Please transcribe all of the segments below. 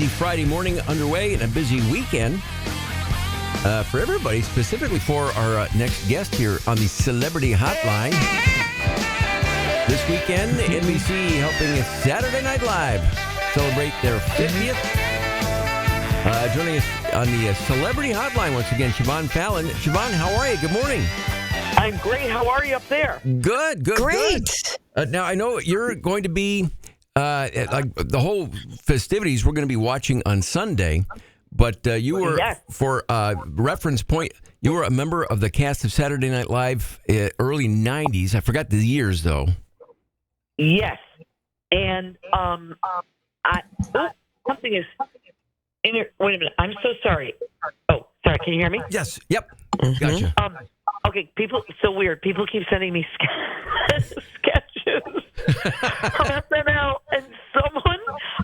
Friday morning underway and a busy weekend for everybody, specifically for our next guest here on the Celebrity Hotline. This weekend, NBC helping Saturday Night Live celebrate their 50th. Joining us on the Celebrity Hotline once again, Siobhan Fallon. Siobhan, how are you? Good morning. I'm great. How are you up there? Good. Great. Now, I know you're going to be, like the whole festivities we're going to be watching on Sunday, but you were, for reference point, you were a member of the cast of Saturday Night Live early 90s. I forgot the years, though. Yes. And something is in here. Wait a minute. I'm so sorry. Oh, sorry. Can you hear me? Yes. Yep. Gotcha. Okay. People, so weird. People keep sending me sketches from SNL, and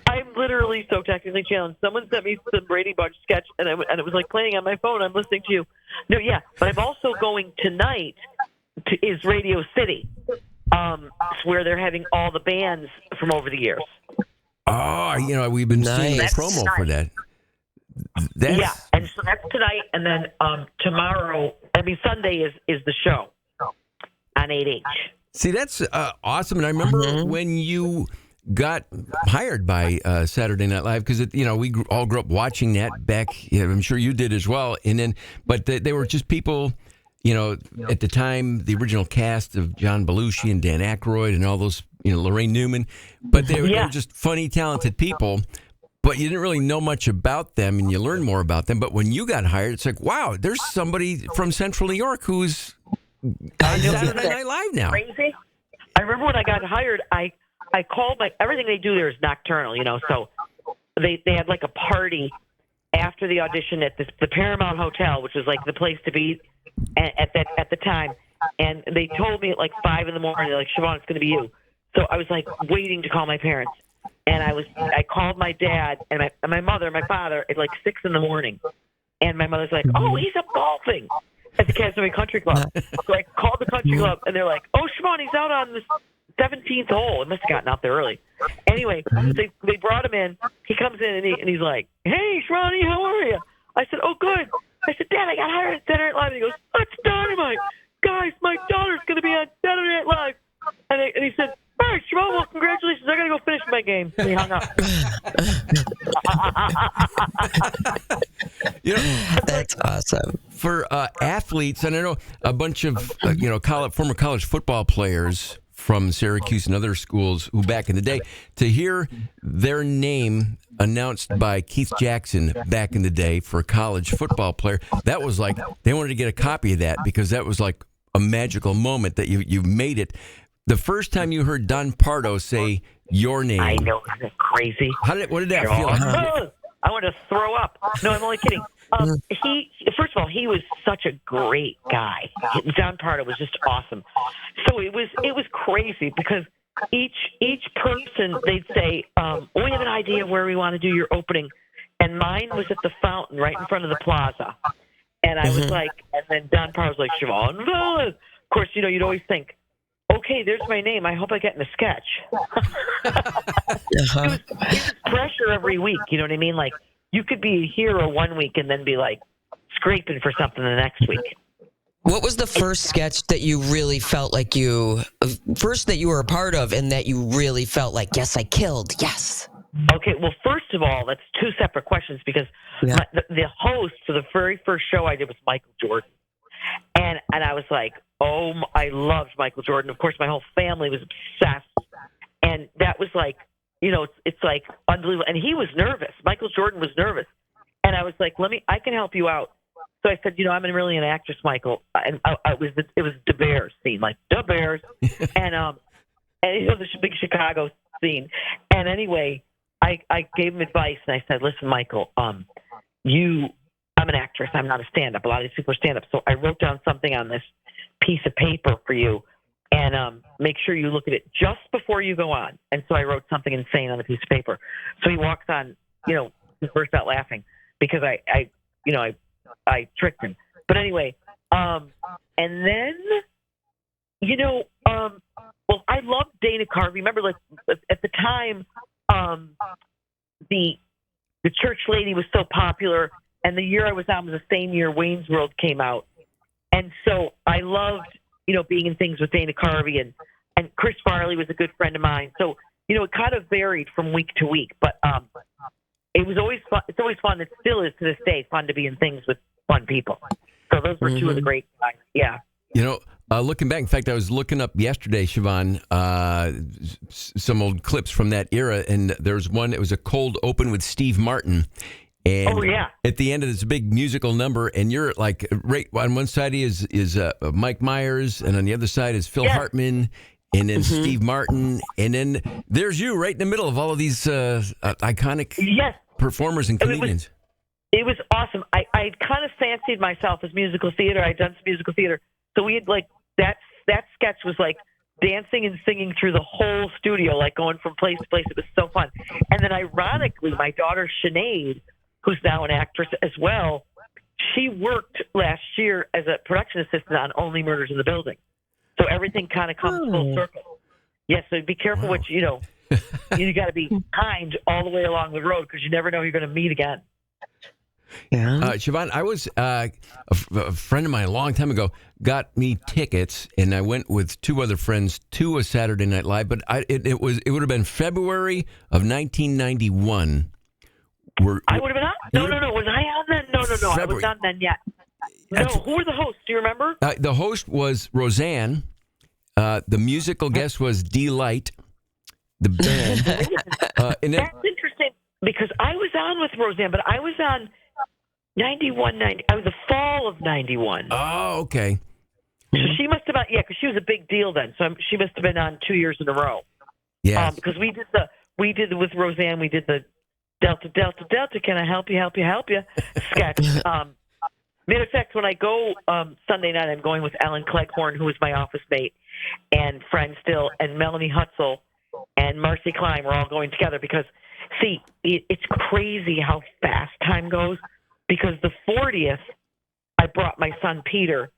I'm literally so technically challenged. Someone sent me some Brady Bunch sketch, and it was like playing on my phone. I'm listening to you. No, yeah. But I'm also going tonight is Radio City. Where they're having all the bands from over the years. Oh, we've been seeing the promo for that. Yeah, and so that's tonight, and then Sunday is the show on 8H. See, that's awesome, and I remember when you got hired by Saturday Night Live, because we all grew up watching that back. I'm sure you did as well, but they were just people. At the time, the original cast of John Belushi and Dan Aykroyd and all those, Lorraine Newman, but they were just funny, talented people, but you didn't really know much about them, and you learned more about them. But when you got hired, it's like, wow, there's somebody from Central New York who's on Saturday Night Live now. Crazy. I remember when I got hired, I called everything they do there is nocturnal, so they had like a party after the audition at the Paramount Hotel, which was like the place to be at the time, and they told me at like 5 a.m. They're like, Siobhan, it's going to be you. So I was like waiting to call my parents, and I called my dad and my mother and my father at like 6 a.m, and my mother's like, oh, he's up golfing at the Casanova Country Club. So I called the country club, and they're like, oh, Siobhan, he's out on the 17th hole. It must have gotten out there early. Anyway, they brought him in. He comes in and he's like, hey, Siobhan, how are you? I said, oh, good. I said, Dad, I got hired at Saturday Night Live. And he goes, that's dynamite. Guys, my daughter's going to be on Saturday Night Live. And he said, all right, Siobhan, well, congratulations. I got to go finish my game. And he hung up. That's awesome. For athletes, and I know a bunch of, former college football players from Syracuse and other schools who back in the day, to hear their name announced by Keith Jackson back in the day for a college football player, that was like, they wanted to get a copy of that because that was like a magical moment that you made it. The first time you heard Don Pardo say your name. I know, isn't it crazy? What did that feel like? I want to throw up. No, I'm only kidding. First of all, he was such a great guy. Don Pardo was just awesome. So it was crazy because each person, they'd say, we have an idea of where we want to do your opening. And mine was at the fountain right in front of the plaza. And I was like, and then Don Pardo was like, Siobhan Fallon. Of course, you'd always think, okay, there's my name. I hope I get in the sketch. It was pressure every week. You know what I mean? Like, you could be a hero one week and then be like scraping for something the next week. What was the first sketch that you really felt like that you were a part of and that you really felt like, yes, I killed, yes? Okay, well, first of all, that's two separate questions because the host for the very first show I did was Michael Jordan. And I was like, oh, I loved Michael Jordan. Of course, my whole family was obsessed. And that was like, it's like unbelievable. And he was nervous. Michael Jordan was nervous. And I was like, I can help you out. So I said, I'm really an actress, Michael. And it was the Bears scene, like the Bears. and the big Chicago scene. And anyway, I gave him advice and I said, listen, Michael, I'm an actress. I'm not a stand-up. A lot of these people are stand-up. So I wrote down something on this piece of paper for you, and make sure you look at it just before you go on. And so I wrote something insane on the piece of paper. So he walks on, he burst out laughing because I tricked him. But anyway, and then, well, I loved Dana Carvey. Remember, like at the time, the the Church Lady was so popular, and the year I was on was the same year Wayne's World came out. And so I loved, being in things with Dana Carvey, and Chris Farley was a good friend of mine. So, it kind of varied from week to week, but it was always fun. It's always fun. It still is to this day fun to be in things with fun people. So those were two of the great times. Yeah. Looking back, in fact, I was looking up yesterday, Siobhan, some old clips from that era, and there's one. It was a cold open with Steve Martin. And at the end of this big musical number, and you're like right on one side is Mike Myers, and on the other side is Phil Hartman, and then Steve Martin, and then there's you right in the middle of all of these iconic performers and comedians. It was awesome. I kind of fancied myself as musical theater. I'd done some musical theater, so we had like that sketch was like dancing and singing through the whole studio, like going from place to place. It was so fun. And then ironically, my daughter Sinead, who's now an actress as well, she worked last year as a production assistant on Only Murders in the Building. So everything kind of comes full circle. Yeah, so be careful what you got to be kind all the way along the road because you never know who you're going to meet again. Yeah. Siobhan, I was a friend of mine a long time ago got me tickets, and I went with two other friends to a Saturday Night Live, but it would have been February of 1991. I would have been on? No. Was I on then? No. February. I was not then yet. No, who were the hosts? Do you remember? The host was Roseanne. The musical guest was D-Light. The band. That's interesting because I was on with Roseanne, but I was on 91, 90. I was the fall of 91. Oh, okay. So she must have been, because she was a big deal then. So she must have been on 2 years in a row. Yeah. Because we did with Roseanne, we did the Delta, can I help you sketch. Matter of fact, when I go Sunday night, I'm going with Ellen Cleghorn, who is my office mate and friend still, and Melanie Hutzel and Marcy Klein. We're all going together because, see, it's crazy how fast time goes. Because the 40th, I brought my son Peter,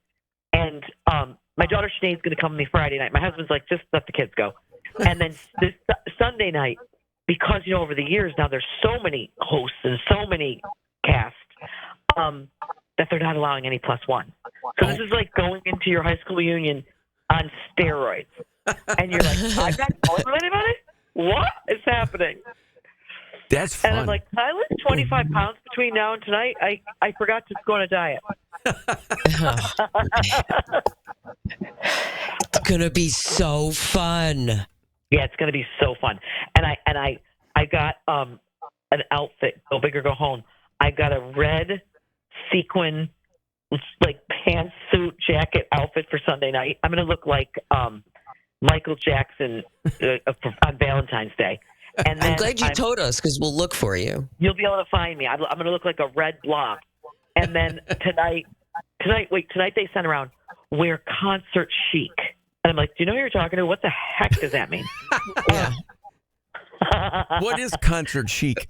and my daughter Sinead's going to come with me Friday night. My husband's like, just let the kids go. And then this Sunday night, because, over the years now there's so many hosts and so many casts that they're not allowing any plus one. So this is like going into your high school reunion on steroids. And you're like, I'm not going with anybody? What is happening? That's fun. And I'm like, can I lose 25 pounds between now and tonight? I forgot to go on a diet. It's gonna be so fun. Yeah, it's gonna be so fun. And I got an outfit. Go big or go home. I got a red sequin like pantsuit jacket outfit for Sunday night. I'm gonna look like Michael Jackson on Valentine's Day. And then I'm glad you told us because we'll look for you. You'll be able to find me. I'm going to look like a red blob. And then tonight they sent around, wear concert chic. And I'm like, do you know who you're talking to? What the heck does that mean? Yeah. What is concert chic?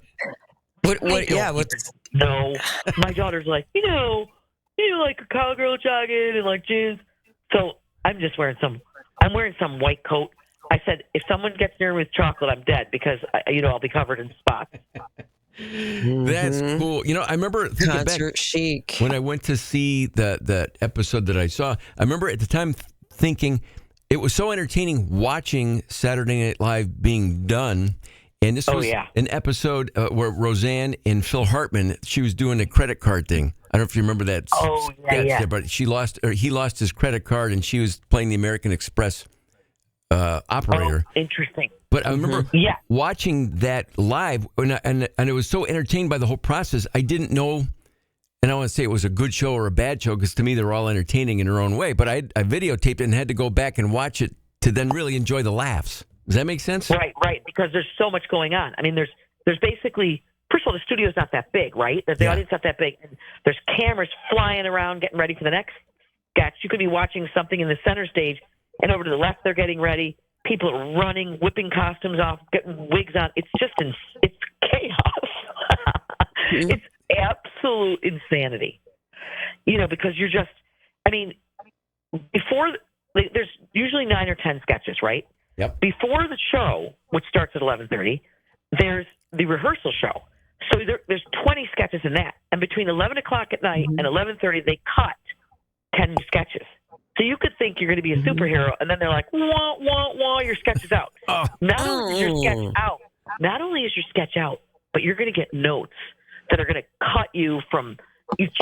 No. My daughter's like, like a cowgirl jacket and like jeans. So I'm wearing some white coat. I said, if someone gets near me with chocolate, I'm dead because, I'll be covered in spots. That's cool. I remember thinking Concert back chic. when I went to see the episode that I saw. I remember at the time thinking it was so entertaining watching Saturday Night Live being done. And this was an episode where Roseanne and Phil Hartman, she was doing a credit card thing. I don't know if you remember that. Yeah. But he lost his credit card, and she was playing the American Express operator. Oh, interesting. But I remember watching that live, and it was so entertained by the whole process. I didn't know, and I want to say it was a good show or a bad show because to me they're all entertaining in their own way. But I videotaped it and had to go back and watch it to then really enjoy the laughs. Does that make sense? Right. Because there's so much going on. I mean, there's basically, first of all, the studio's not that big, right? The audience not that big. And there's cameras flying around getting ready for the next sketch. You could be watching something in the center stage, and over to the left they're getting ready. People are running, whipping costumes off, getting wigs on. It's just it's chaos. It's absolute insanity. Because you're just, before, there's usually 9 or 10 sketches, right? Yep. Before the show, which starts at 11:30, there's the rehearsal show. So there's 20 sketches in that. And between 11 o'clock at night and 11:30, they cut 10 sketches. So you could think you're going to be a superhero, and then they're like, wah, wah, wah, your sketch is out. Not only is your sketch out, but you're going to get notes that are going to cut you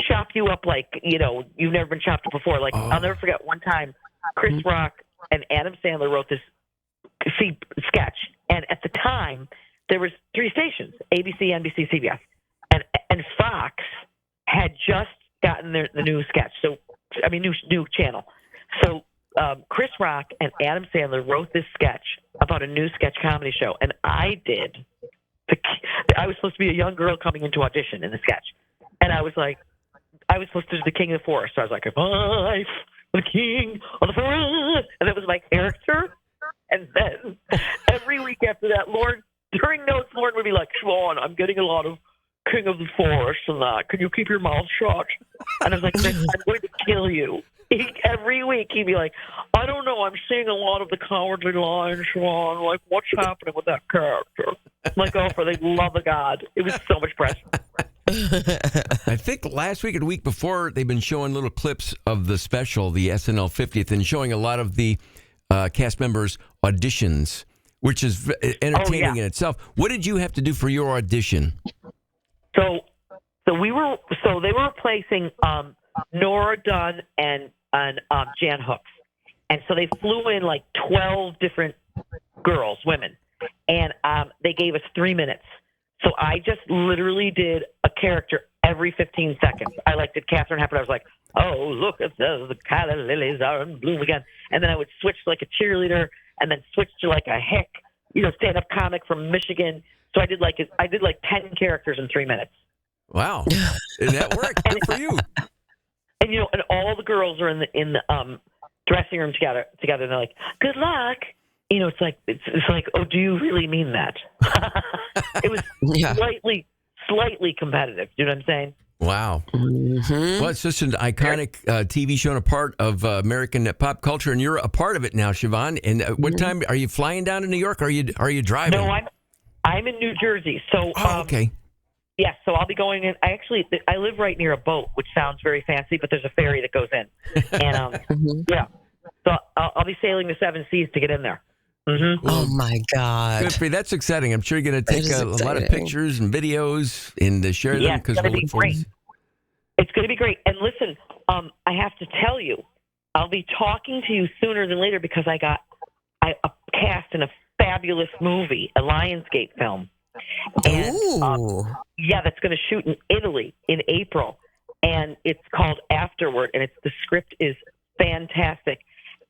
chop you up like, you've never been chopped up before. Like, I'll never forget one time, Chris Rock and Adam Sandler wrote this sketch. And at the time, there was 3 stations, ABC, NBC, CBS. And Fox had just gotten the new sketch. New channel. So Chris Rock and Adam Sandler wrote this sketch about a new sketch comedy show. And I did. I was supposed to be a young girl coming into audition in the sketch. And I was supposed to be the king of the forest. So I was like, if I'm the king of the forest. And that was my character. And then every week after that, during notes, Lauren would be like, Siobhan, I'm getting a lot of king of the forest and that. Can you keep your mouth shut? And I was like, I'm going to kill you. Every week he'd be like, I don't know, I'm seeing a lot of the cowardly lion, Siobhan. Like, what's happening with that character? I'm like, for the love of God. It was so much pressure. I think last week or the week before, they've been showing little clips of the special, the SNL 50th, and showing a lot of the cast members' auditions, which is entertaining in itself. What did you have to do for your audition? So they were replacing Nora Dunn and Jan Hooks, and so they flew in like 12 different women, and they gave us 3 minutes. So I just literally did a character every 15 seconds. I did Katharine Hepburn. I was like, oh, look at the calla lilies are in bloom again. And then I would switch to like a cheerleader and then switch to like a hick, stand-up comic from Michigan. So I did like 10 characters in 3 minutes. Wow. And that worked. Good for you. And, and all the girls are in the dressing room together, and they're like, good luck. It's like, oh, do you really mean that? It was slightly competitive. You know what I'm saying? Wow. Mm-hmm. Well, it's just an iconic TV show and a part of American pop culture, and you're a part of it now, Siobhan. And what time are you flying down to New York? Or are you driving? No, I'm in New Jersey. So, okay. Yeah, so I'll be going in. I live right near a boat, which sounds very fancy, but there's a ferry that goes in, and yeah. So I'll be sailing the 7 seas to get in there. Mm-hmm. Oh my God! Good for you. That's exciting. I'm sure you're going to take a lot of pictures and videos and share them because it's going to be great. It's going to be great. And listen, I have to tell you, I'll be talking to you sooner than later because I got cast in a fabulous movie, a Lionsgate film. And that's going to shoot in Italy in April, and it's called Afterward, and the script is fantastic.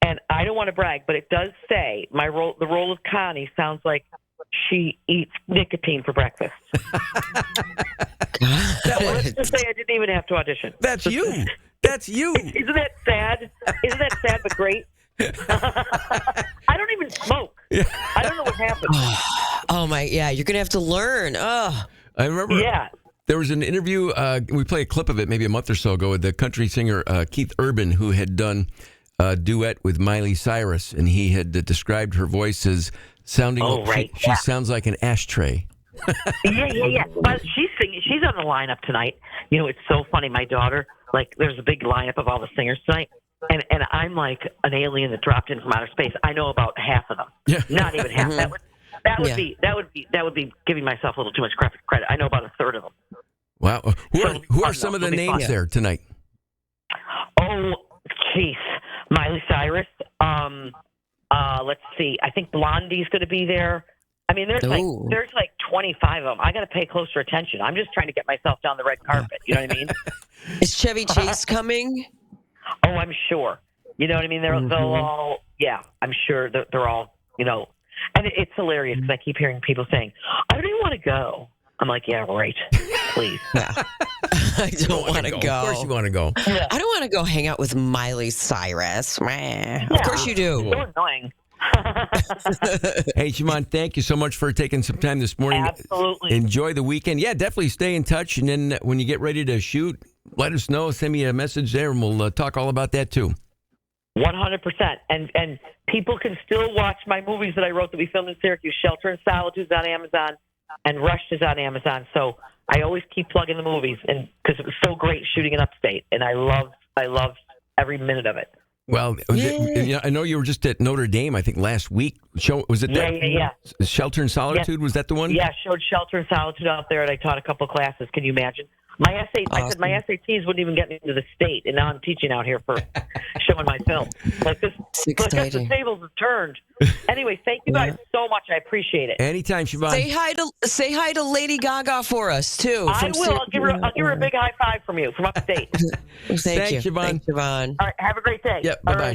And I don't want to brag, but it does say the role of Connie sounds like she eats nicotine for breakfast. Let's just say I didn't even have to audition. That's you. That's you. Isn't that sad? Isn't that sad but great? I don't even smoke. I don't know what happened. You're gonna have to learn. I remember. Yeah. There was an interview. We played a clip of it maybe a month or so ago with the country singer Keith Urban, who had done a duet with Miley Cyrus, and he had described her voice as sounding. She sounds like an ashtray. Yeah. But she's singing. She's on the lineup tonight. It's so funny. My daughter, there's a big lineup of all the singers tonight. And I'm like an alien that dropped in from outer space. I know about half of them. Yeah. Not even half. That would be giving myself a little too much credit. I know about a third of them. Wow. Who are some of the names there tonight? Oh, jeez. Miley Cyrus. Let's see. I think Blondie's going to be there. I mean, there's like 25 of them. I got to pay closer attention. I'm just trying to get myself down the red carpet. You know what I mean? Is Chevy Chase coming? Oh, I'm sure. You know what I mean? They'll all, I'm sure they're all, and it's hilarious because I keep hearing people saying, I don't even want to go. I'm like, yeah, right. Please. I don't want to go. Of course you want to go. Yeah. I don't want to go hang out with Miley Cyrus. Of course you do. So annoying. Hey, Siobhan, thank you so much for taking some time this morning. Absolutely. Enjoy the weekend. Yeah, definitely stay in touch. And then when you get ready to shoot, let us know. Send me a message there, and we'll talk all about that, too. 100%. And people can still watch my movies that I wrote that we filmed in Syracuse. Shelter and Solitude is on Amazon, and Rushed is on Amazon. So I always keep plugging the movies, and because it was so great shooting in Upstate, and I loved every minute of it. Well, I know you were just at Notre Dame, I think, last week. Was it that? Yeah. Shelter in Solitude, was that the one? Yeah, showed Shelter in Solitude out there, and I taught a couple classes. Can you imagine? I said my SATs wouldn't even get me into the state, and now I'm teaching out here for showing my film. Like this, I guess the tables have turned. Anyway, thank you guys so much. I appreciate it. Anytime, Siobhan. Say hi to Lady Gaga for us too. I will. I'll give her a big high five from Upstate. Thank you, Siobhan. Thanks, Siobhan. All right, have a great day. Yeah, bye-bye.